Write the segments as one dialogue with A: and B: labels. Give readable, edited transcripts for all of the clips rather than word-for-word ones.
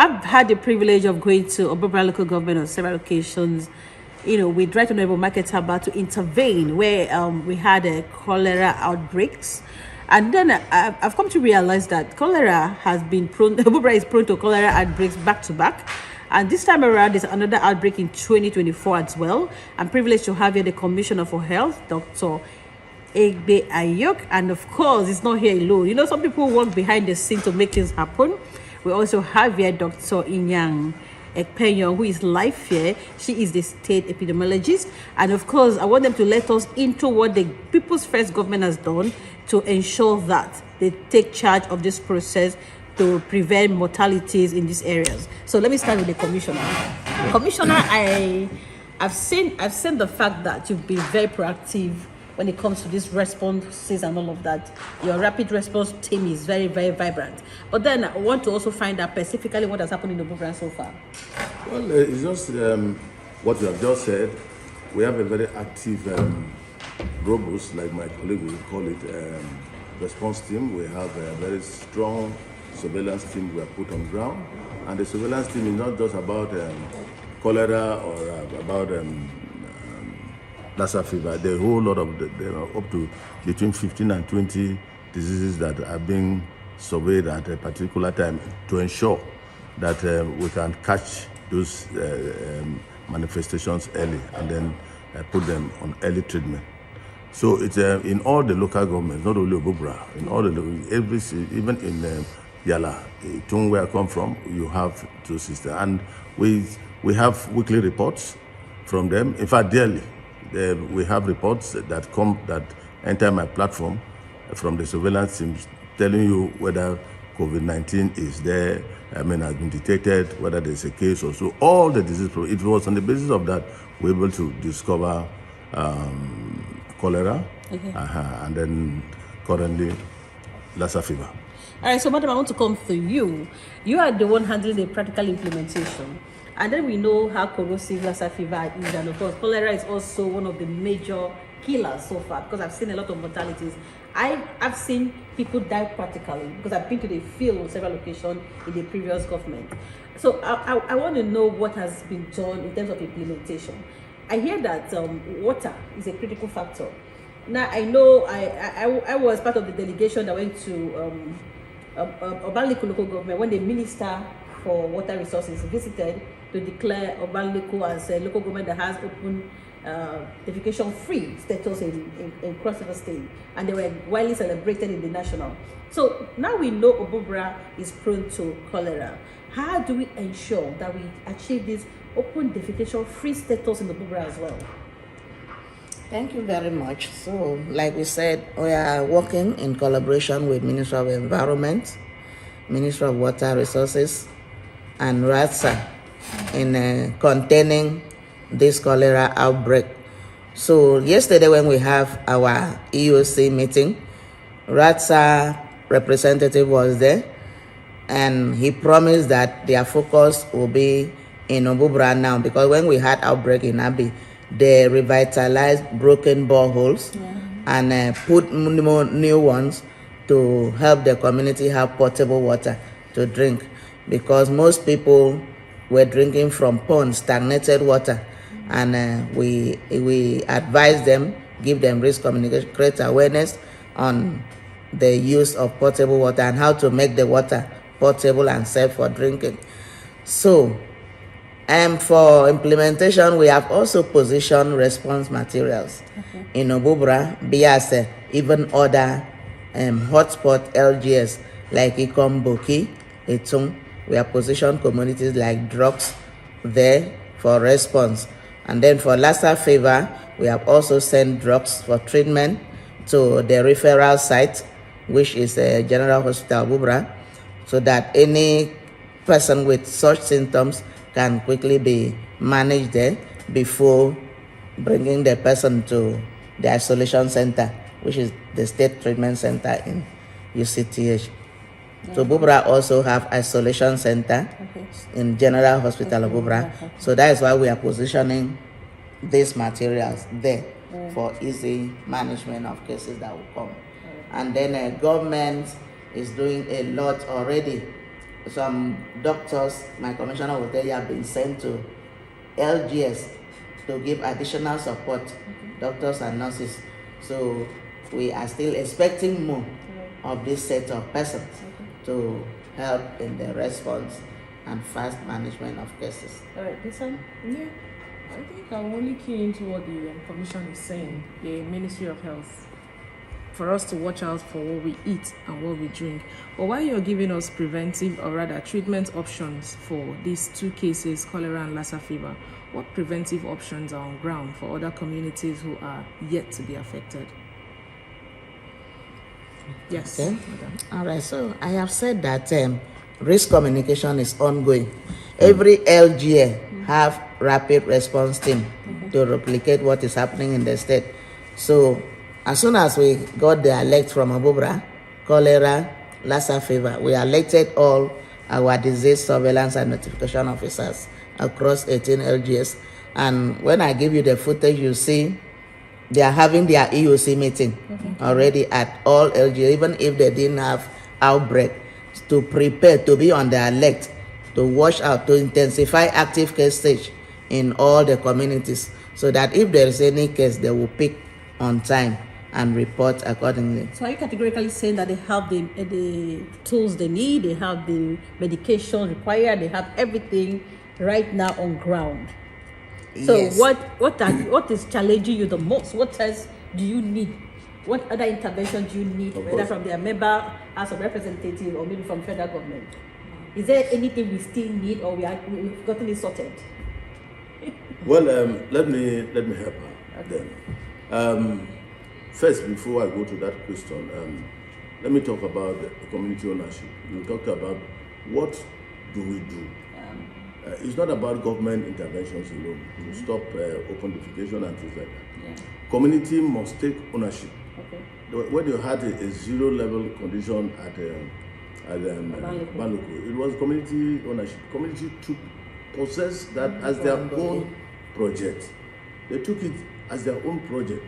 A: I've had the privilege of going to Obubra local government on several occasions, with Right Honorable Market Haba to intervene where we had cholera outbreaks. And then I've come to realize that cholera has been prone, Obubra is prone to cholera outbreaks back to back. And this time around, there's another outbreak in 2024 as well. I'm privileged to have here the Commissioner for Health, Dr. Egbe Ayuk, and of course, it's not here alone. Some people work behind the scene to make things happen. We also have here Dr. Inyang Ekpenyong, who is live here. She is the state epidemiologist. And of course, I want them to let us into what the People's First government has done to ensure that they take charge of this process to prevent mortalities in these areas. So let me start with the commissioner. Commissioner, I've seen the fact that you've been very proactive when it comes to these responses and all of that. Your rapid response team is very, very vibrant. But then I want to also find out specifically what has happened in the Obubra so far.
B: Well, it's just what you have just said. We have a very active, robust, like my colleague will call it, response team. We have a very strong surveillance team we have put on ground. And the surveillance team is not just about cholera or about Lassa fever. There are a whole lot of, there are up to between 15 and 20 diseases that are being surveyed at a particular time to ensure that we can catch those manifestations early and then put them on early treatment. So it's in all the local governments, not only Obubra, in all the even in Yala, Tung, where I come from, you have two systems, and we have weekly reports from them. In fact, daily. We have reports that enter my platform from the surveillance teams telling you whether COVID-19 is there, has been detected, whether there's a case or so. All the disease, it was on the basis of that we're able to discover cholera, and then currently Lassa fever.
A: All right, so madam, I want to come to you. You are the one handling the practical implementation. And then we know how corrosive Lassa fever is, and of course, cholera is also one of the major killers so far, because I've seen a lot of mortalities. I've seen people die practically, because I've been to the field on several occasions in the previous government. So I want to know what has been done in terms of implementation. I hear that water is a critical factor. Now, I know I was part of the delegation that went to Obanliku local government when the minister for water resources visited to declare Obanliku as a local government that has open defecation free status in Cross River State, and they were widely celebrated in the national. So now we know Obubra is prone to cholera. How do we ensure that we achieve this open defecation free status in Obubra as well?
C: Thank you very much. So, like we said, we are working in collaboration with Ministry of Environment, Ministry of Water Resources, and RATSA in containing this cholera outbreak. So, yesterday when we have our EOC meeting, RATSA representative was there, and he promised that their focus will be in Obubra now, because when we had outbreak in Abi, they revitalized broken boreholes and put more new ones to help the community have potable water to drink, because most people were drinking from ponds, stagnated water, and we advise them, give them risk communication, create awareness on the use of potable water and how to make the water portable and safe for drinking. So, for implementation, we have also positioned response materials in Obubra, Biase, even other hotspot LGS like Ikomboki, Etung. We have positioned communities like Droughts there for response. And then for Lassa fever, we have also sent drugs for treatment to the referral site, which is General Hospital Obubra, so that any person with such symptoms can quickly be managed there before bringing the person to the isolation center, which is the state treatment center in UCTH. So Obubra also have isolation center in General Hospital of Obubra. So that is why we are positioning these materials there for easy management of cases that will come. And then government is doing a lot already some doctors, my commissioner will tell you, have been sent to LGS to give additional support, doctors and nurses. So we are still expecting more of this set of persons to help in the response and fast management of cases.
A: All right, this one?
D: Yeah, I think I'm only key into what the commission is saying, the Ministry of Health, for us to watch out for what we eat and what we drink. But while you're giving us preventive or rather treatment options for these two cases, cholera and Lassa fever, what preventive options are on ground for other communities who are yet to be affected? Yes.
C: Okay.
D: Madam.
C: All right, so I have said that risk communication is ongoing. Every LGA have rapid response team to replicate what is happening in the state. So as soon as we got the alert from Abubra, cholera, Lassa fever, we alerted all our disease surveillance and notification officers across 18 LGS. And when I give you the footage, you see they are having their EOC meeting already at all LGA, even if they didn't have outbreak, to prepare, to be on the alert, to watch out, to intensify active case stage in all the communities, so that if there is any case, they will pick on time and report accordingly.
A: So are you categorically saying that they have the tools they need, they have the medication required, they have everything right now on ground? So
C: Yes.
A: what is challenging you the most? What else do you need? What other intervention do you need, whether from their member, House of Representative, or maybe from federal government? Is there anything we still need, or we've gotten it sorted?
B: Well, let me help her then. First, before I go to that question, let me talk about the community ownership. You talked about what do we do. It's not about government interventions alone to stop open defecation and things like that.
A: Yeah.
B: Community must take ownership.
A: Okay.
B: When you had a zero-level condition at Baluku, it was community ownership. Community possessed that as their own project. They took it as their own project.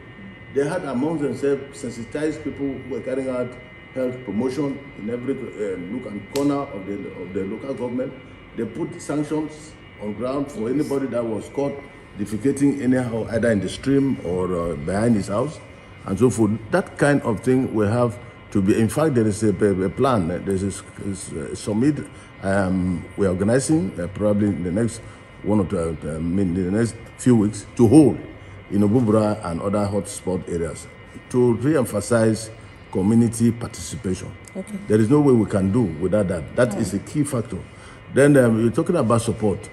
B: They had among themselves sensitized people who were carrying out health promotion in every nook and corner of the local government. They put sanctions on ground for anybody that was caught defecating anyhow, either in the stream or behind his house, and so forth. That kind of thing will have to be. In fact, there is a plan. There's a summit we're organizing probably in the next in the next few weeks to hold in Obubra and other hotspot areas to re-emphasize community participation.
A: Okay.
B: There is no way we can do without that. That is a key factor. Then you're talking about support.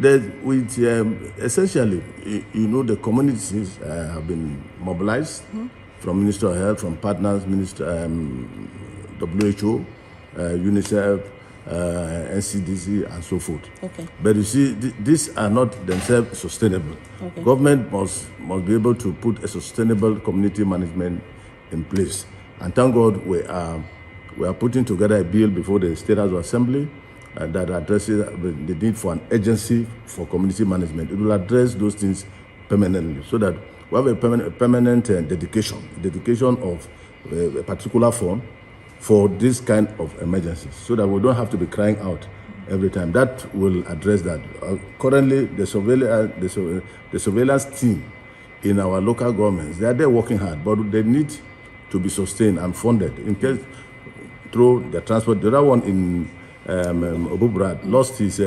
B: Essentially, the communities have been mobilized from Ministry of Health, from partners, WHO, UNICEF, NCDC, and so forth.
A: Okay.
B: But you see, these are not themselves sustainable.
A: Okay.
B: Government must be able to put a sustainable community management in place. And thank God we are putting together a bill before the State House of Assembly that addresses the need for an agency for community management. It will address those things permanently, so that we have a permanent dedication of a particular fund for this kind of emergencies, so that we don't have to be crying out every time. That will address that. Currently, the surveillance team in our local governments, they are there working hard, but they need to be sustained and funded in case through the transport. The other one in Obubra lost his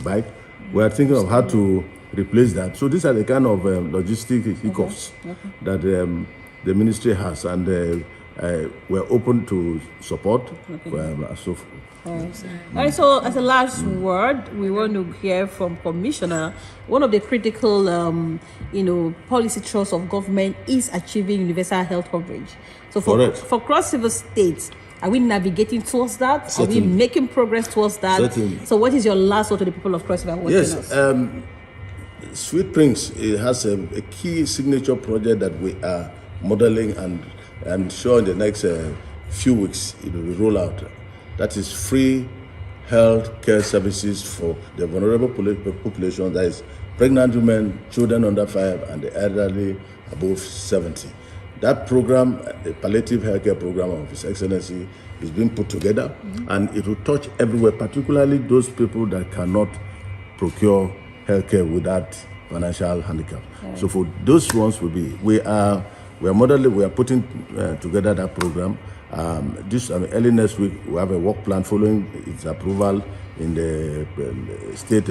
B: bike. We are thinking of how to replace that. So these are the kind of logistic hiccups that the ministry has, and we're open to support. So
A: All right, so as a last word, we want to hear from Commissioner. One of the critical, policy thrusts of government is achieving universal health coverage. So for cross-river states, are we navigating towards that?
B: Certainly.
A: Are we making progress towards that?
B: Certainly.
A: So what is your last word to the people of Cross River?
B: yes, Sweet Prince, it has a key signature project that we are modeling, and I'm sure in the next few weeks it will roll out. That is free health care services for the vulnerable population, that is pregnant women, children under 5, and the elderly above 70. That program, the palliative healthcare program of His Excellency, is being put together, and it will touch everywhere, particularly those people that cannot procure healthcare without financial handicap. So for those ones, we are putting together that program. Early next week we have a work plan following its approval in the state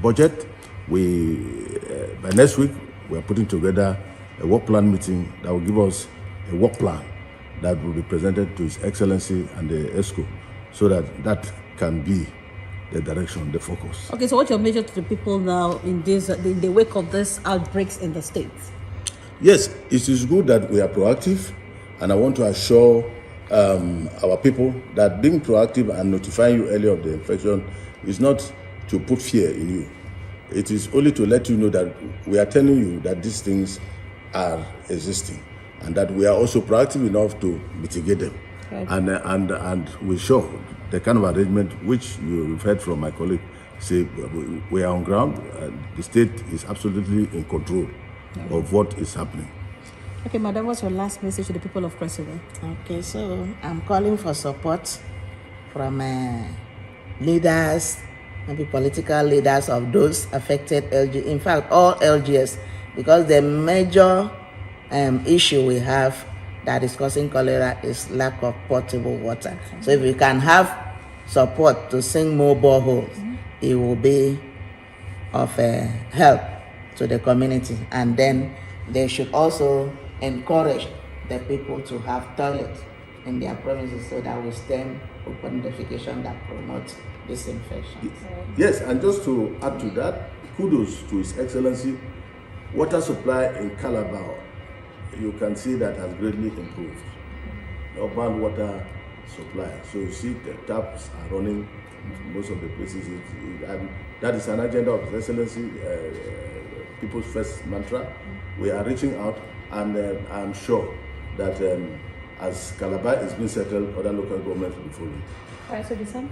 B: budget. By next week we are putting together a work plan meeting that will give us a work plan that will be presented to His Excellency and the ESCO, so that can be the direction, the focus.
A: Okay, so what's your message to the people now in the wake of this outbreaks in the states?
B: Yes, it is good that we are proactive, and I want to assure our people that being proactive and notifying you early of the infection is not to put fear in you. It is only to let you know that we are telling you that these things are existing, and that we are also proactive enough to mitigate them.
A: Right.
B: And we show the kind of arrangement which you've heard from my colleague say we are on ground. The state is absolutely in control of what is happening.
A: Okay, Madam, what's your last message to the people of Cross River?
C: Okay, so I'm calling for support from leaders, maybe political leaders of those affected LG, in fact, all LGS, because the major issue we have that is causing cholera is lack of potable water. Okay. So if we can have support to sink more boreholes, it will be of help to the community. And then they should also encourage the people to have toilets in their premises so that we stem open defecation that promotes this infection.
B: Yes, and just to add to that, kudos to His Excellency. Water supply in Calabar, you can see that has greatly improved. The urban water supply. So you see the taps are running in most of the places. And that is an agenda of His Excellency, people's first mantra. We are reaching out, and I'm sure that as Calabar is being settled, other local governments will be following.
A: All right, so the same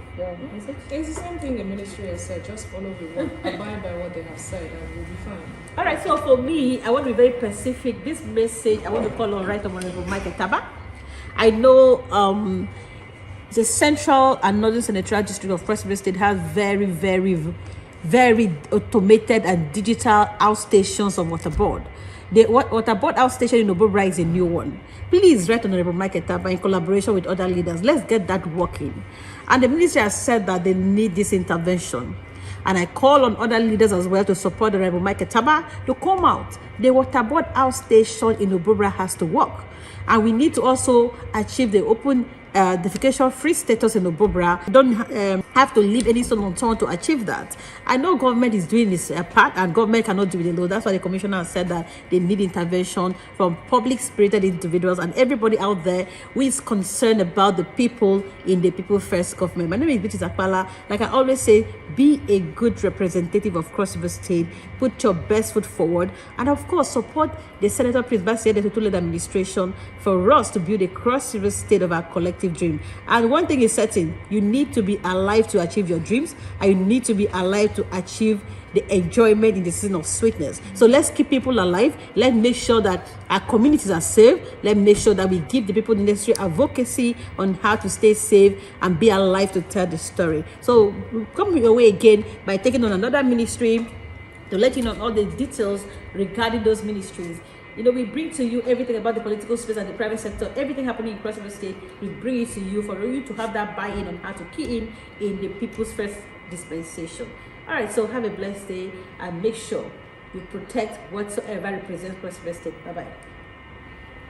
A: message?
D: It's the same thing the ministry has said. Just follow the word, abide by what they have said, and we'll be fine.
A: All right, so for me, I want to be very specific. This message, I want to call on Right Honorable Mike Etaba. I know the central and northern senatorial district of Cross River State has very, very, very automated and digital outstations of water board. The water board outstation in Obobra is a new one. Please, Right Honorable Mike Etaba, in collaboration with other leaders, let's get that working. And the ministry has said that they need this intervention. And I call on other leaders as well to support the Honorable Mike Etaba to come out. The water board outstation in Obobra has to work. And we need to also achieve the open defecation free status in Obobra. We don't have to leave any stone unturned to achieve that. I know government is doing this part, and government cannot do it alone. That's why the commissioner has said that they need intervention from public spirited individuals and everybody out there who is concerned about the people in the people first government. My name is Beatrice Akpala. Like I always say, be a good representative of Cross River State, put your best foot forward, and of course support the Senator Prince Bassey Tutu-led administration for us to build a Cross River State of our collective dream. And one thing is certain, you need to be alive to achieve your dreams, and you need to be alive to achieve the enjoyment in the season of sweetness. So let's keep people alive. Let's make sure that our communities are safe. Let's make sure that we give the people in the industry advocacy on how to stay safe and be alive to tell the story. So we'll come your way again by taking on another ministry to let you know all the details regarding those ministries. You know, we bring to you everything about the political space and the private sector, everything happening in Cross River State. We bring it to you for you to have that buy-in on how to key in the people's first dispensation. All right, so have a blessed day and make sure you protect whatsoever represents Cross River State. Bye-bye.